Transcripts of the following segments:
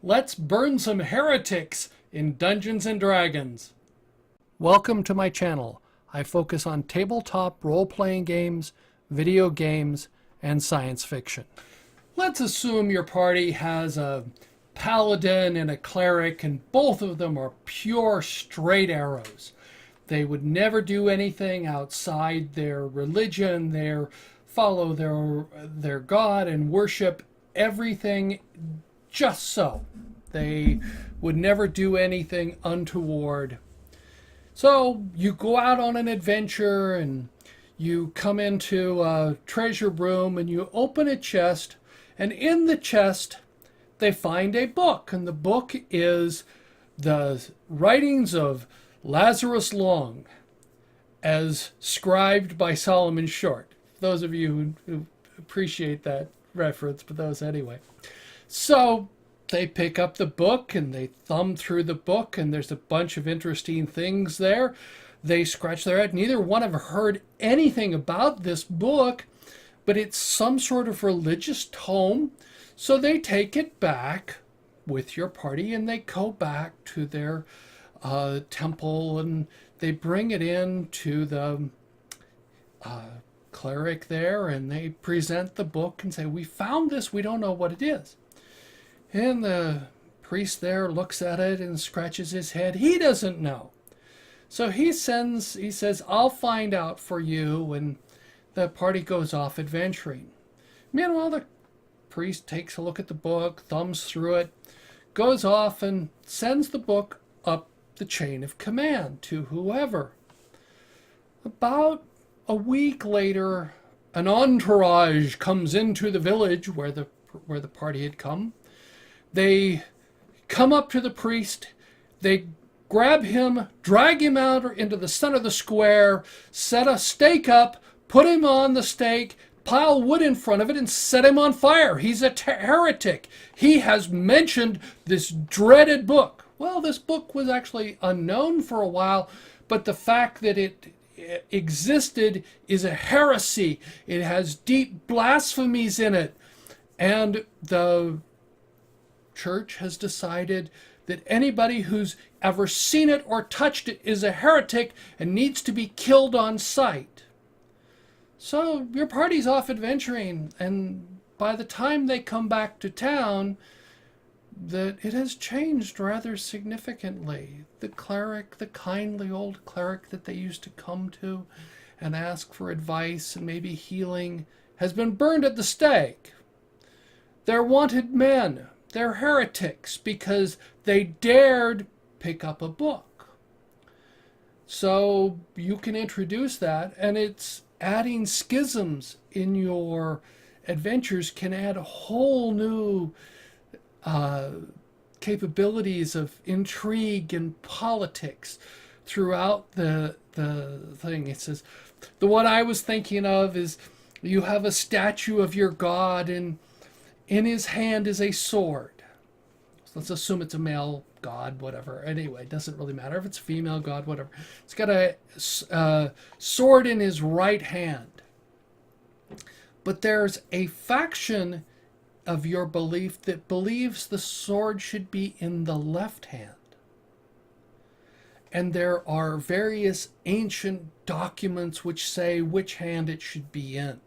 Let's burn some heretics in Dungeons and Dragons. Welcome to my channel. I focus on tabletop role-playing games, video games, and science fiction. Let's assume your party has a paladin and a cleric, and both of them are pure straight arrows. They would never do anything outside their religion. They follow their god and worship everything just so. They would never do anything untoward. So you go out on an adventure and you come into a treasure room and you open a chest, and in the chest they find a book, and the book is the writings of Lazarus Long as scribed by Solomon Short. Those of you who appreciate that reference, but those anyway. So they pick up the book and they thumb through the book, and there's a bunch of interesting things there. They scratch their head. Neither one have heard anything about this book, but it's some sort of religious tome. So they take it back with your party and they go back to their temple, and they bring it in to the cleric there, and they present the book and say, "We found this, we don't know what it is." And the priest there looks at it and scratches his head. He doesn't know. So he says, "I'll find out for you," and the party goes off adventuring. Meanwhile, the priest takes a look at the book, thumbs through it, goes off and sends the book up the chain of command to whoever. About a week later, an entourage comes into the village where the party had come. They come up to the priest, they grab him, drag him out into the center of the square, set a stake up, put him on the stake, pile wood in front of it, and set him on fire. He's a heretic. He has mentioned this dreaded book. Well, this book was actually unknown for a while, but the fact that it existed is a heresy. It has deep blasphemies in it, and the church has decided that anybody who's ever seen it or touched it is a heretic and needs to be killed on sight. So your party's off adventuring, and by the time they come back to town, that it has changed rather significantly. The cleric, the kindly old cleric that they used to come to and ask for advice and maybe healing, has been burned at the stake. They're wanted men. They're heretics because they dared pick up a book. So you can introduce that, and it's adding schisms in your adventures can add a whole new capabilities of intrigue and politics throughout the thing. It says, the one I was thinking of is you have a statue of your god, and in his hand is a sword. So let's assume it's a male god, whatever. Anyway, it doesn't really matter if it's a female god, whatever. It's got a sword in his right hand. But there's a faction of your belief that believes the sword should be in the left hand. And there are various ancient documents which say which hand it should be in.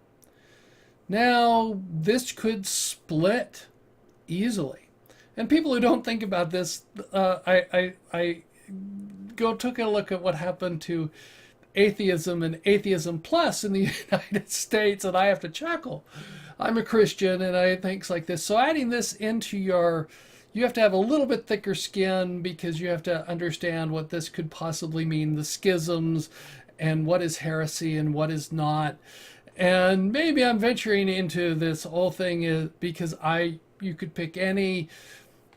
Now, this could split easily. And people who don't think about this, I took a look at what happened to atheism and atheism plus in the United States, and I have to chuckle. I'm a Christian, and I think like this. So adding this into you have to have a little bit thicker skin, because you have to understand what this could possibly mean, the schisms, and what is heresy and what is not. And maybe I'm venturing into this whole thing is because you could pick any.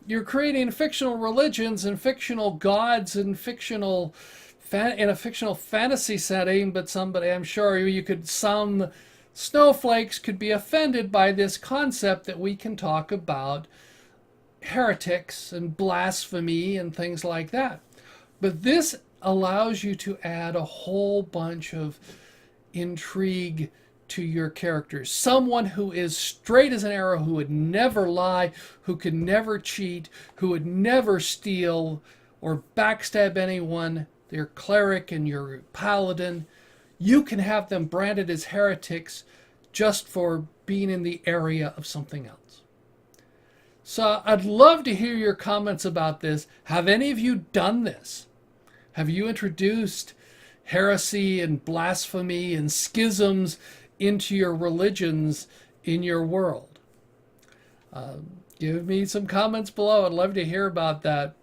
You're creating fictional religions and fictional gods and in a fictional fantasy setting, but somebody, I'm sure some snowflakes could be offended by this concept that we can talk about heretics and blasphemy and things like that. But this allows you to add a whole bunch of intrigue to your characters. Someone who is straight as an arrow, who would never lie, who could never cheat, who would never steal or backstab anyone, your cleric and your paladin. You can have them branded as heretics just for being in the area of something else. So I'd love to hear your comments about this. Have any of you done this? Have you introduced heresy and blasphemy and schisms into your religions in your world? Give me some comments below. I'd love to hear about that.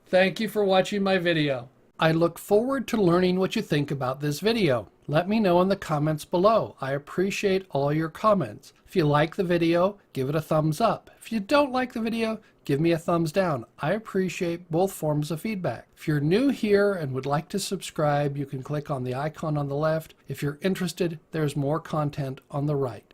Thank you for watching my video. I look forward to learning what you think about this video. Let me know in the comments below. I appreciate all your comments. If you like the video, give it a thumbs up. If you don't like the video, give me a thumbs down. I appreciate both forms of feedback. If you're new here and would like to subscribe, you can click on the icon on the left. If you're interested, there's more content on the right.